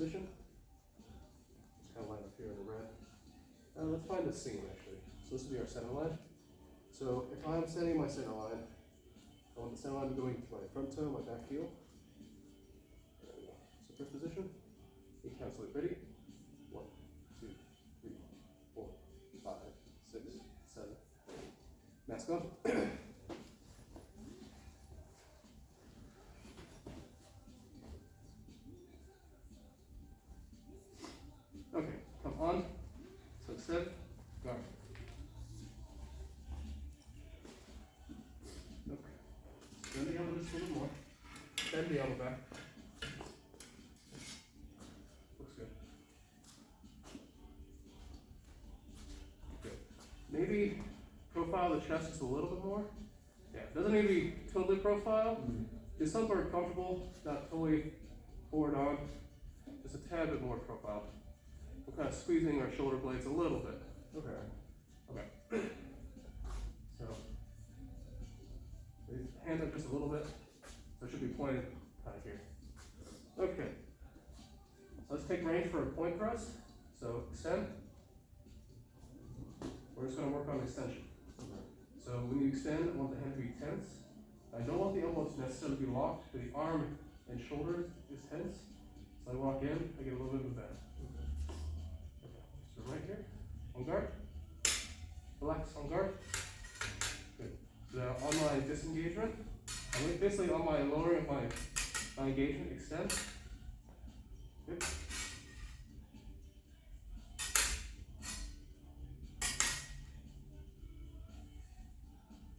position. Just kind of line up here in the red. Let's find the seam actually. So this will be our center line. So if I'm setting my center line, I want the center line going to my front toe, my back heel. There we go. So first position, 8 counts, like ready. 1, 2, 3, 4, 5, 6, 7, 8. Mask on. Okay, come on. So extend, guard. Okay. Bend the elbow just a little more. Bend the elbow back. Looks good. Good. Maybe profile the chest just a little bit more. Yeah, it doesn't need to be totally profile. Just somewhere comfortable, not totally forward on. Just a tad bit more profile. We're kind of squeezing our shoulder blades a little bit. Okay. Okay. So, raise the hand up just a little bit. So it should be pointed kind of here. Okay. So let's take range for a point press. So extend. We're just going to work on extension. Okay. So when you extend, I want the hand to be tense. I don't want the elbows to necessarily be locked, but the arm and shoulders is tense. So I walk in, I get a little bit of a bend. Okay. So right here, on guard. Relax, on guard. Good. So now on my disengagement, I'm basically on my lowering of my engagement, extend. Good.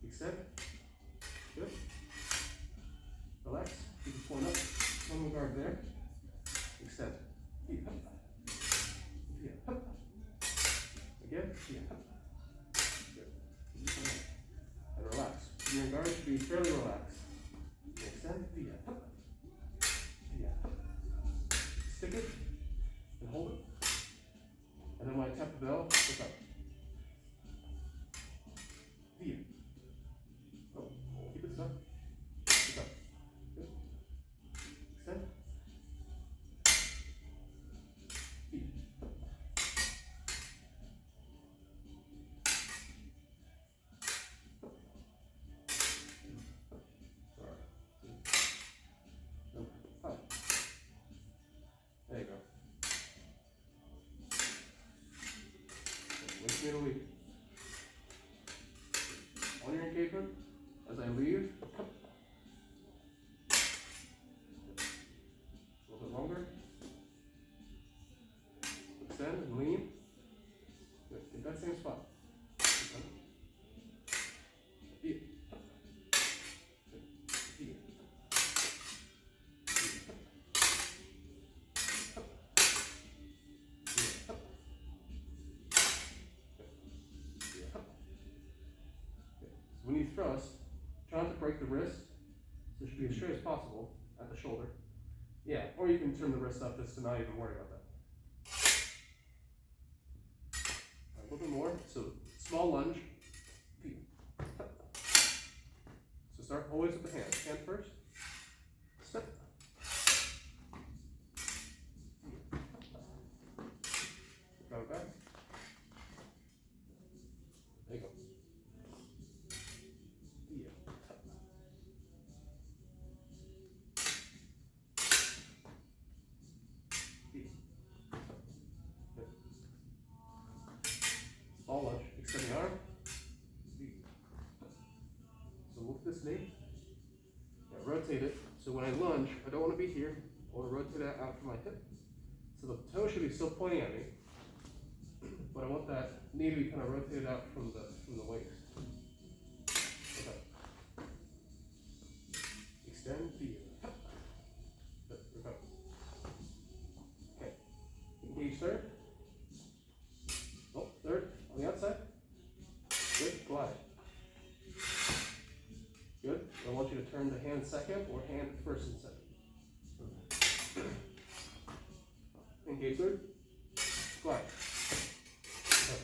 Extend. Good. Relax. Keep the point up. On the guard there. Extend. Feet up. Feet up. Again. Feet up. Good. And relax. Your guard should be fairly relaxed. Extend. Feet up. Feet up. Stick it and hold it. And then when I tap the bell, look up. Feet up. Oh, keep it stuck. Keep up. Good. Extend. Feet. Alright. There you go. Wait me to leave. On your engagement, as I leave, a little bit longer. Extend and lean. Good. Get that same spot. Feet. Feet. So when you thrust, try not to break the wrist. So it should be as straight as possible at the shoulder. Yeah, or you can turn the wrist up just to not even worry about that. A little bit more. So small lunge. Feet. So start always with the hand. Hand first. Step. Drop it back. There you go. Small lunge. Extend the arm. So look this knee. Yeah, rotate it. So when I lunge, I don't want to be here. I want to rotate that out from my hip. So the toe should be still pointing at me, but I want that knee to be kind of rotated out from the waist. Okay. Extend, feet. Good. Recover. Okay. Engage third. Oh, third on the outside. Good. Glide. Good. I want you to turn the hand second or hand first and second. Engage third. Glide. Okay.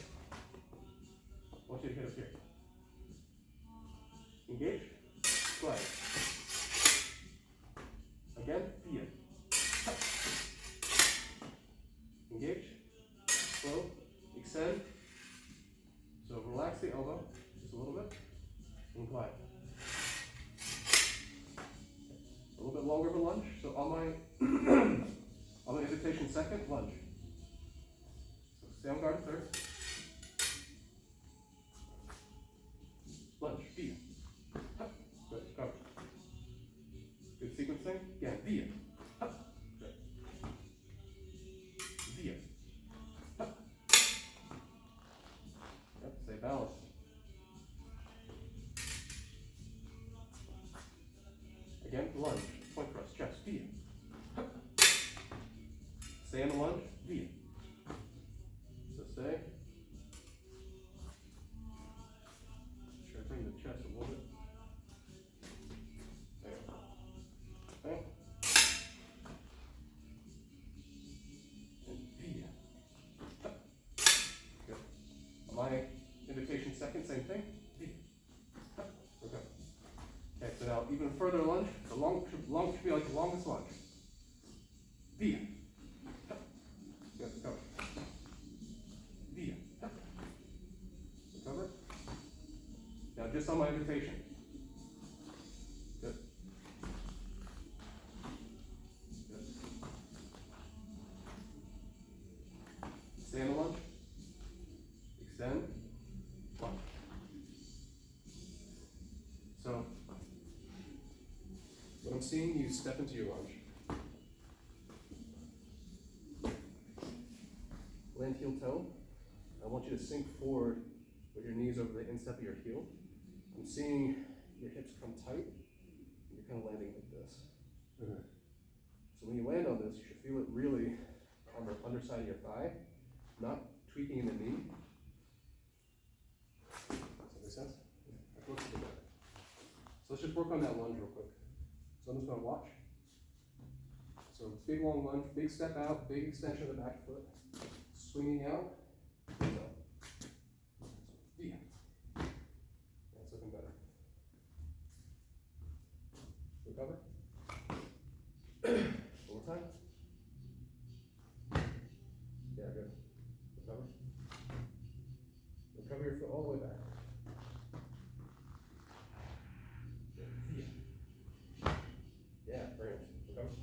I want you to hit up here. Engage. Glide. Again. Via. invitation second, lunge. So stay on guard at third. Lunge, via. Hup. Good, cover. Good sequencing. Again, via. Hup. Good. Via. Hup. Yep, stay balanced. Again, lunge. Point thrust, chest, via. Hup. Stay in the lunge, via. So stay. Try to bring the chest a little bit. There. Okay. And via. Hup. Good. On my invitation second, same thing. Via. Hup. Okay. Okay, so now even further lunge. The long should be like the longest lunge. Via. Hup. Good, recover. Via. Hup. Recover. Now just on my invitation. Good. Good. Stay in the lunge. Extend. Lunge. So when I'm seeing you step into your lunge, land heel toe, I want you to sink forward with your knees over the instep of your heel. I'm seeing your hips come tight, and you're kind of landing like this. So when you land on this, you should feel it really on the underside of your thigh, not tweaking in the knee. Does that make sense? Yeah. So let's just work on that lunge real quick. So I'm just going to watch. So big long lunge, big step out, big extension of the back foot, swinging out. Yeah. That's looking better. Recover. One more time. Yeah, good. Recover. Recover your foot all the way back. Yeah, brilliant. Recover.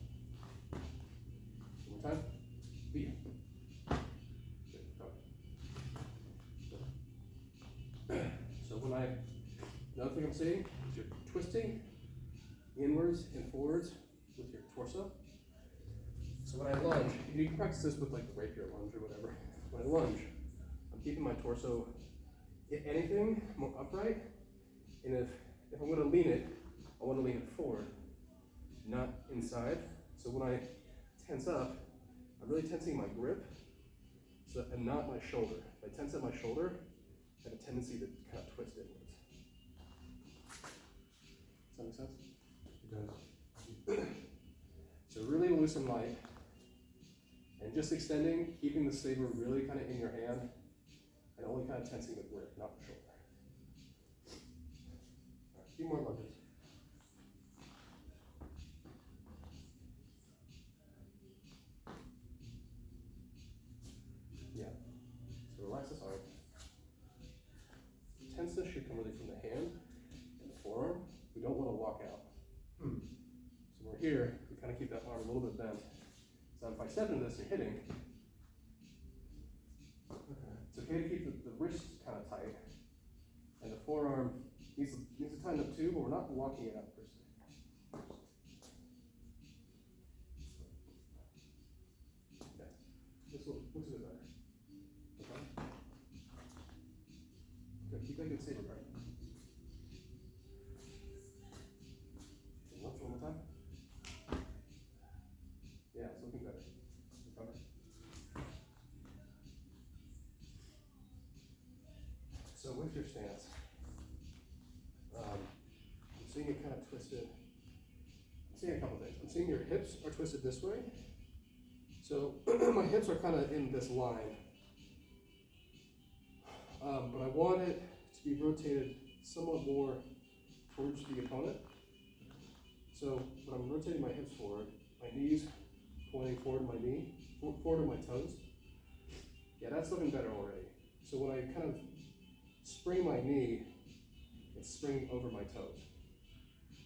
One more time. Via. Good. Recover. So another thing I'm seeing is you're twisting inwards and forwards with your torso. So when I lunge, you can practice this with like the rapier lunge or whatever. When I lunge, I'm keeping my torso, if anything, more upright. And if I'm going to lean it, I want to lean it forward, not inside. So when I tense up, I'm really tensing my grip, and not my shoulder. If I tense up my shoulder, I have a tendency to kind of twist inwards. Does that make sense? It does. So really loose and light, and just extending, keeping the saber really kind of in your hand, and only kind of tensing the grip, not the shoulder. All right, a few more lunges. Yeah. So relax this arm. Tenseness should come really from the hand and the forearm. We don't want to walk out. So we're here, we kind of keep that arm a little bit bent. So if I step into this, you're hitting. It's okay to keep the wrists kind of tight, and the forearm needs to tighten up too, but we're not walking it out per se. Okay, this looks a bit better. Okay. Good, keep that good saber guard. One more time. Yeah, it's looking better. Recover. So with your stance, I'm seeing it kind of twisted. I'm seeing a couple things. I'm seeing your hips are twisted this way. So my hips are kind of in this line. But I want it to be rotated somewhat more towards the opponent. So when I'm rotating my hips forward, my knees pointing forward to my knee, forward to my toes. Yeah, that's looking better already. So when I kind of spring my knee, it's springing over my toes.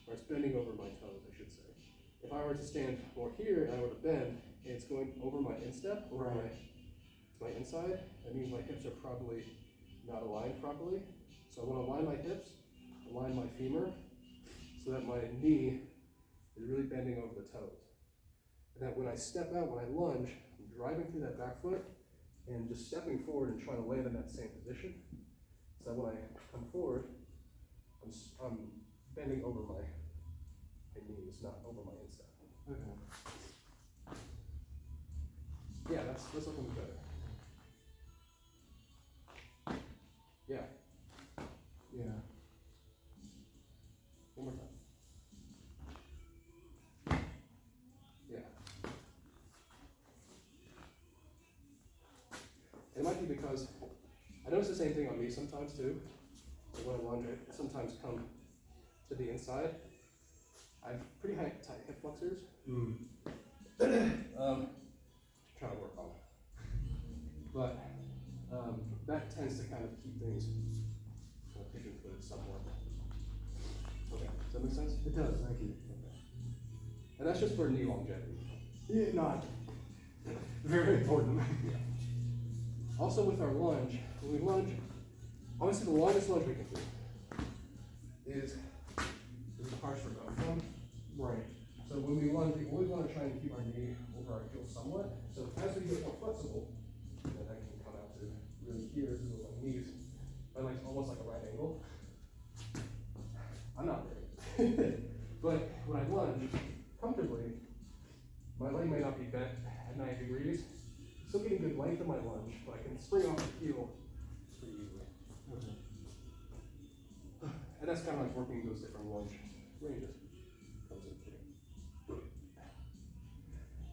Or it's bending over my toes, I should say. If I were to stand more here and I were to bend, and it's going over my instep, over my inside, that means my hips are probably not aligned properly. So I want to align my hips, align my femur, so that my knee is really bending over the toes. And that when I step out, when I lunge, I'm driving through that back foot and just stepping forward and trying to land in that same position. So that when I come forward, I'm bending over my knees, not over my instep. Okay. Yeah, that's looking better. Yeah. Yeah. One more time. Yeah. It might be because I notice the same thing on me sometimes too. Like when I lunge, I sometimes come to the inside. I have pretty high tight hip flexors. Trying to work on it. But that tends to kind of keep things pigeon footed somewhat. Okay, does that make sense? It does, thank you. Okay. And that's just for knee longevity. Yeah, not very important. Yeah. Also with our lunge, when we lunge, obviously the longest lunge we can do is harsh for both of them. Right. So when we lunge, we always want to try and keep our knee over our heel somewhat. So as we get more flexible, then I can come out to really here, so my knees are like almost like a right angle. I'm not very. But when I lunge comfortably, my leg may not be bent at 90 degrees. Still getting good length in my lunge, but I can spring off the heel pretty easily. Okay. And that's kind of like working those different lunge ranges. Comes in too.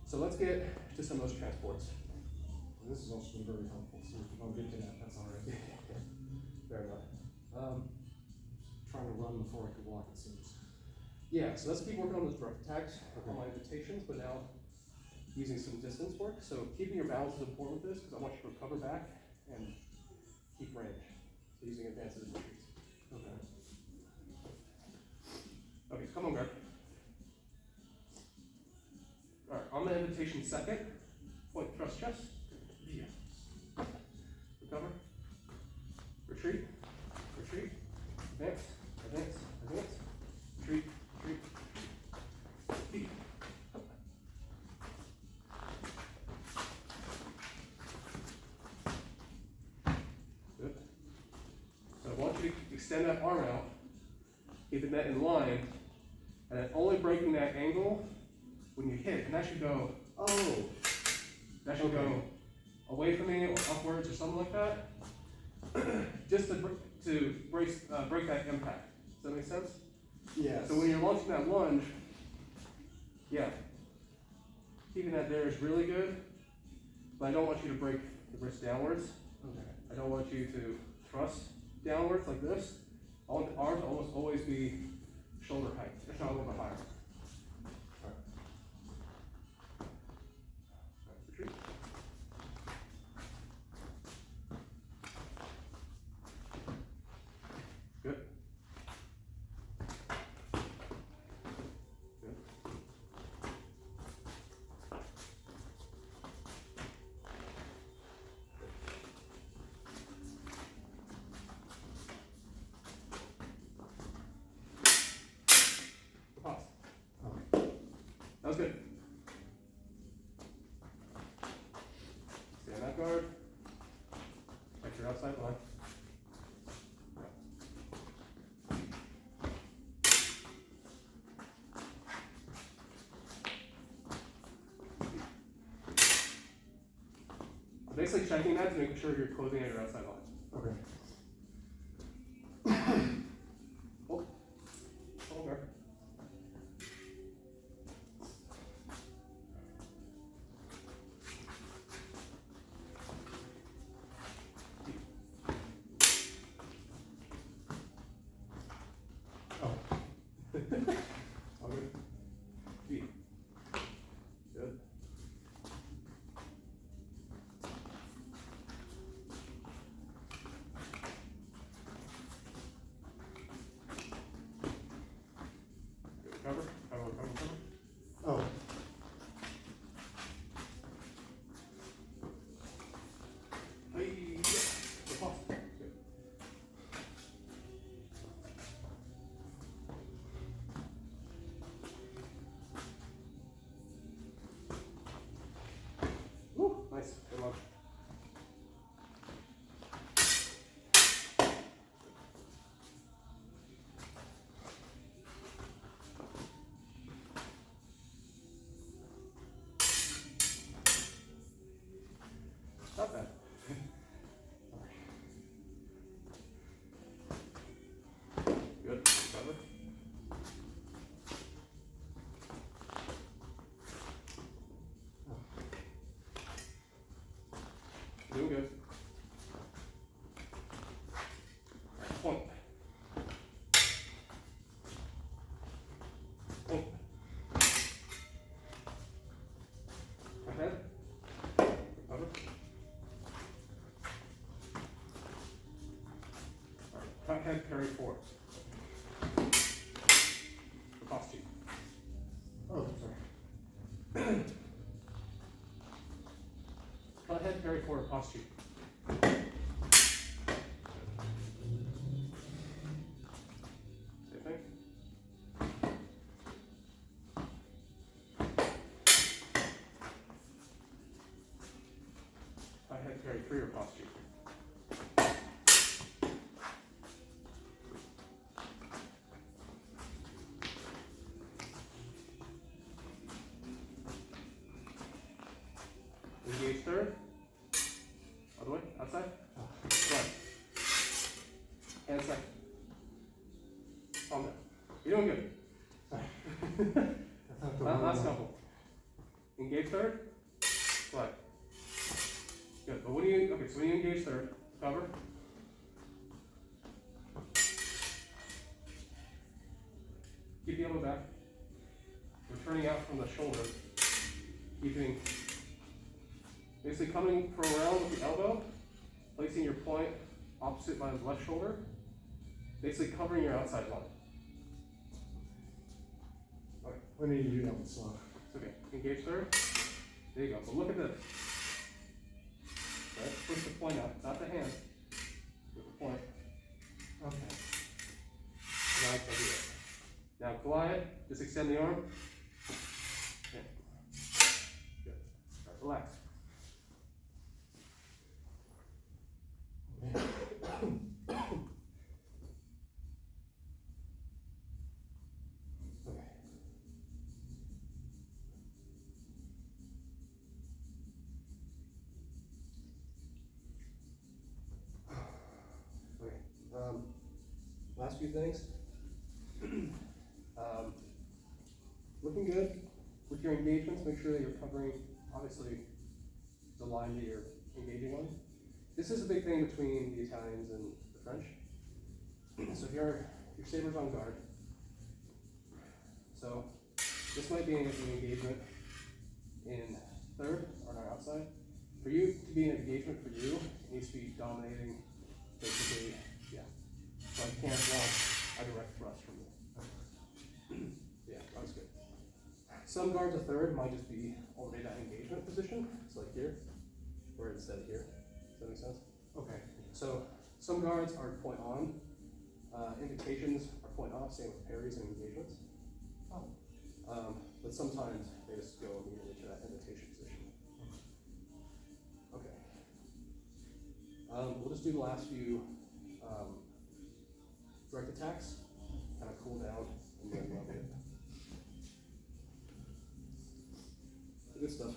So let's get to some of those transports. This has also been very helpful, so I'll get to that, that's all right. Fair enough. Trying to run before I could walk, it seems. Yeah, so let's keep working on those direct attacks Okay. on my invitations, but now using some distance work. So keeping your balance is important with this because I want you to recover back and keep range. So using advances and retreats. Okay. Okay, so come on, guard. All right, on the invitation second, point, thrust chest. Yeah. Recover. Retreat. Retreat. Advance. Advance. Advance. Retreat. Retreat. Feet. Good. So I want you to extend that arm out, keeping that in line, and then only breaking that angle when you hit, and that should go, that should go away from me or upwards or something like that, just to break that impact. Does that make sense? Yes. So when you're launching that lunge, yeah, keeping that there is really good, but I don't want you to break the wrist downwards. Okay. I don't want you to thrust downwards like this. I want the arms to almost always be shoulder height, if not a little bit higher. All right. Retreat. Good. Good. Pause. That was good. Stay on that guard. Check your outside line. Basically checking that to make sure you're closing at your outside line. Okay. Oh, hold there. Oh. All good. Feet. Good. on. Not bad. Good. Sabre. Doing good. Alright, point. Point. Ahead. Over. Alright, cut head, carry forward. Cross cheek. Oh, sorry. Cut head, carry forward, cross cheek. Same thing. Cut head, carry through your cross cheek. Engage third. Other way, outside. Right. Hand second. Calm down. You're doing good. Last couple. Engage third. Slide. Good. But when you so when you engage third, cover. Keep the elbow back. Returning out from the shoulder. Keeping basically coming from around with the elbow, placing your point opposite by the left shoulder, basically covering your outside line. Okay. I need to do that one slow. It's okay. Engage third. There you go. So look at this. Right? Push the point out, not the hand. With the point. Okay. Now I can do it. Now glide. Just extend the arm. Okay. Good. All right, relax. Okay. Okay. Last few things. Looking good with your engagements. Make sure that you're covering, obviously, the line that you're engaging on. This is a big thing between the Italians and the French. So if your sabre's on guard, so this might be an engagement in third or not outside. For you to be an engagement for you, it needs to be dominating, basically, yeah. So I can't want a direct thrust from you. Yeah, that's good. Some guards a third might just be already that engagement position. It's like here, or instead here. Does that make sense? Okay. So some guards are point on, invitations are point off, same with parries and engagements. Oh. But sometimes they just go immediately to that invitation position. Okay. We'll just do the last few direct attacks, kind of cool down, and then we'll get good stuff.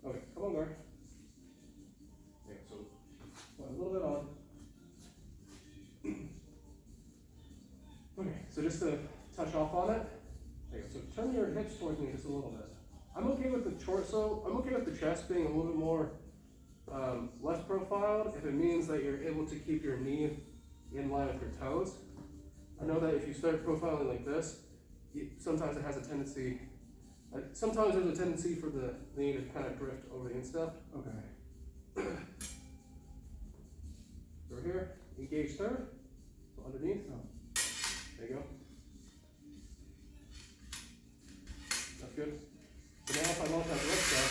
Okay, come on, guard. Okay, so a little bit on. Okay, so just to touch off on it. Okay, so turn your hips towards me just a little bit. I'm okay with the torso. I'm okay with the chest being a little bit more left profiled if it means that you're able to keep your knee in line with your toes. I know that if you start profiling like this, sometimes it has a tendency. Sometimes there's a tendency for the knee to kind of drift over the instep. Okay. Over here, engage third. So underneath. Oh. There you go. That's good. So now if I launch that direct step,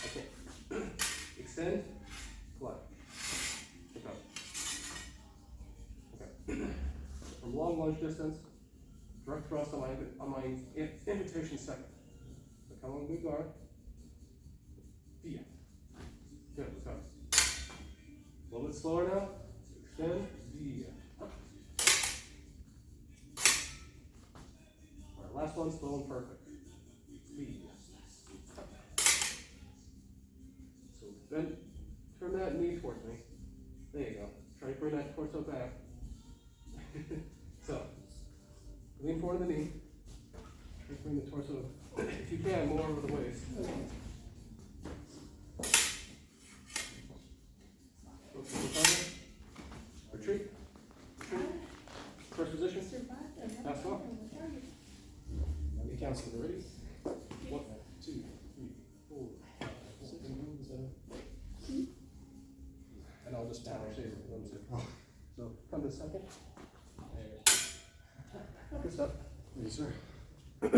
I can extend, glide. Okay. Okay. From long lunge distance, direct thrust on my invitation second. come on, good guard. Via. Good, let's go. A little bit slower now. Extend, via. Alright, last one, slow and perfect. Via. So bend, turn that knee towards me. There you go. Try to bring that torso back. So, lean forward the knee. Try to bring the torso, if you can, more over the waist. Retreat. Retreat. First position. Pass off. He counts to the ready. 1, 2, 3, 4, 5, 6, 7. And I'll just power shave it. So come to second. Good stuff. Yes, sir. All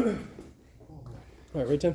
right, right, Tim.